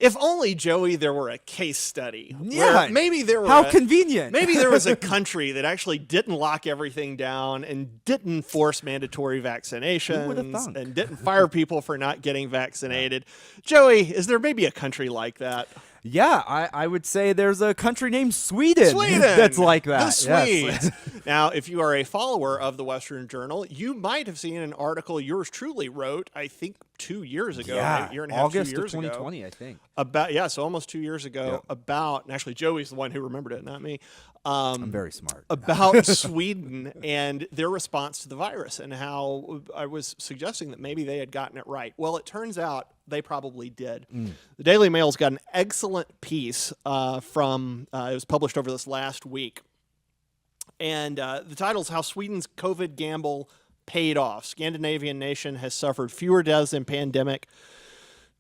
If only, Joey, there were a case study. Yeah. Maybe there were. How convenient. Maybe there was a country that actually didn't lock everything down and didn't force mandatory vaccinations and didn't fire people for not getting vaccinated. Joey, is there maybe a country like that? Yeah, I would say there's a country named Sweden. Sweden! That's like that. The Swedes. Yes. Now, if you are a follower of the Western Journal, you might have seen an article yours truly wrote, I think, 2 years ago. Yeah, a year and a half, August 2 years of 2020, I think. So almost 2 years ago, about, and actually Joey's the one who remembered it, not me. I'm very smart. About Sweden and their response to the virus and how I was suggesting that maybe they had gotten it right. Well, it turns out they probably did. The Daily Mail's got an excellent piece from, it was published over this last week. And the title's How Sweden's COVID Gamble Paid Off. Scandinavian nation has suffered fewer deaths in pandemic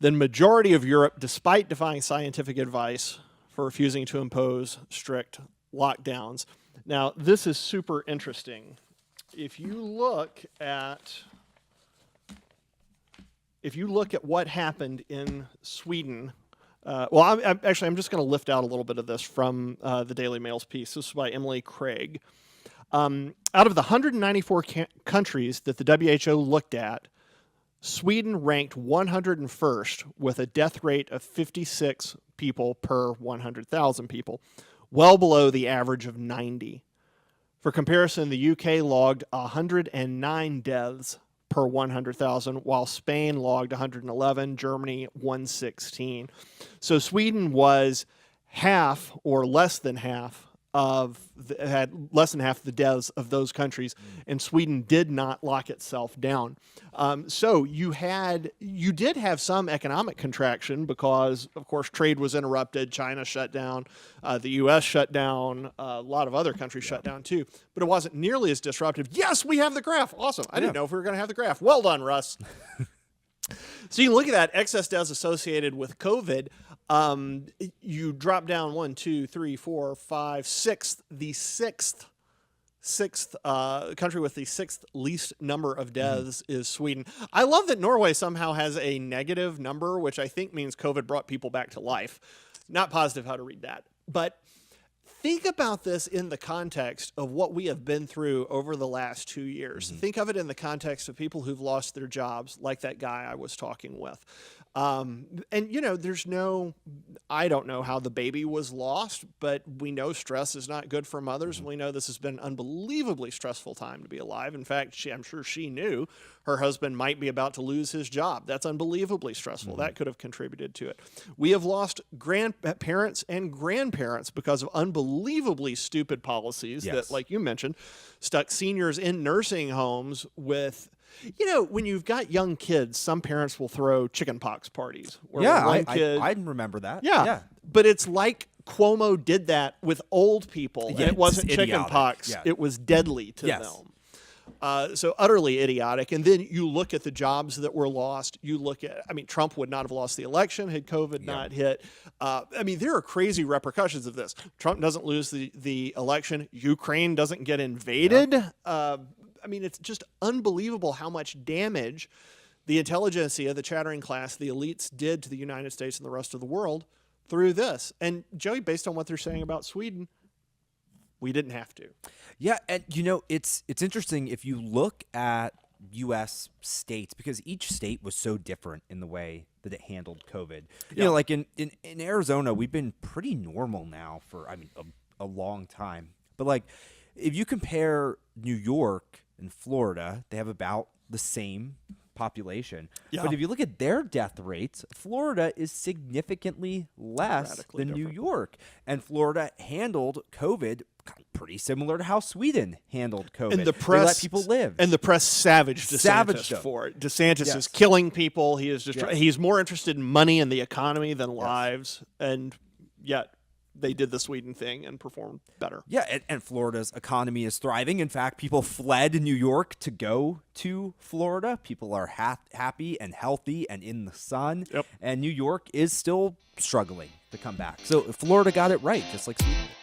than majority of Europe, despite defying scientific advice for refusing to impose strict lockdowns. Now, this is super interesting. If you look at what happened in Sweden, I'm just going to lift out a little bit of this from the Daily Mail's piece. This is by Emily Craig. Out of the 194 countries that the WHO looked at, Sweden ranked 101st with a death rate of 56 people per 100,000 people, well below the average of 90. For comparison, the UK logged 109 deaths per 100,000, while Spain logged 111, Germany 116. So Sweden was half or less than half had less than half the deaths of those countries, and Sweden did not lock itself down. So you did have some economic contraction because, of course, trade was interrupted. China shut down, the U.S. shut down, a lot of other countries shut down too. But it wasn't nearly as disruptive. Yes, we have the graph. Awesome. I didn't know if we were going to have the graph. Well done, Russ. So you look at that excess deaths associated with COVID. You drop down 1, 2, 3, 4, 5, 6. The sixth country with the sixth least number of deaths is Sweden. I love that Norway somehow has a negative number, which I think means COVID brought people back to life. Not positive how to read that, but think about this in the context of what we have been through over the last 2 years. Think of it in the context of people who've lost their jobs, like that guy I was talking with. And, I don't know how the baby was lost, but we know stress is not good for mothers. And we know this has been an unbelievably stressful time to be alive. In fact, I'm sure she knew her husband might be about to lose his job. That's unbelievably stressful. That could have contributed to it. We have lost grandparents and grandparents because of unbelievably stupid policies that, like you mentioned, stuck seniors in nursing homes with... when you've got young kids, some parents will throw chickenpox parties. I remember that. Yeah. But it's like Cuomo did that with old people. And it wasn't chickenpox. Yeah. It was deadly to them. So utterly idiotic. And then you look at the jobs that were lost. You look at, Trump would not have lost the election had COVID not hit. There are crazy repercussions of this. Trump doesn't lose the election. Ukraine doesn't get invaded. It's just unbelievable how much damage the intelligentsia, the chattering class, the elites did to the United States and the rest of the world through this. And Joey, based on what they're saying about Sweden, we didn't have to. Yeah, and it's interesting if you look at U.S. states, because each state was so different in the way that it handled COVID. Like in Arizona, we've been pretty normal now for a long time. But if you compare New York and Florida, they have about the same population. Yeah. But if you look at their death rates, Florida is significantly less than New York. And Florida handled COVID pretty similar to how Sweden handled COVID. And the press they let people live. And the press savaged DeSantis for it. DeSantis is killing people. He is he's more interested in money and the economy than lives. And yet they did the Sweden thing and performed better. Yeah, and Florida's economy is thriving. In fact, people fled New York to go to Florida. People are happy and healthy and in the sun. Yep. And New York is still struggling to come back. So Florida got it right, just like Sweden did.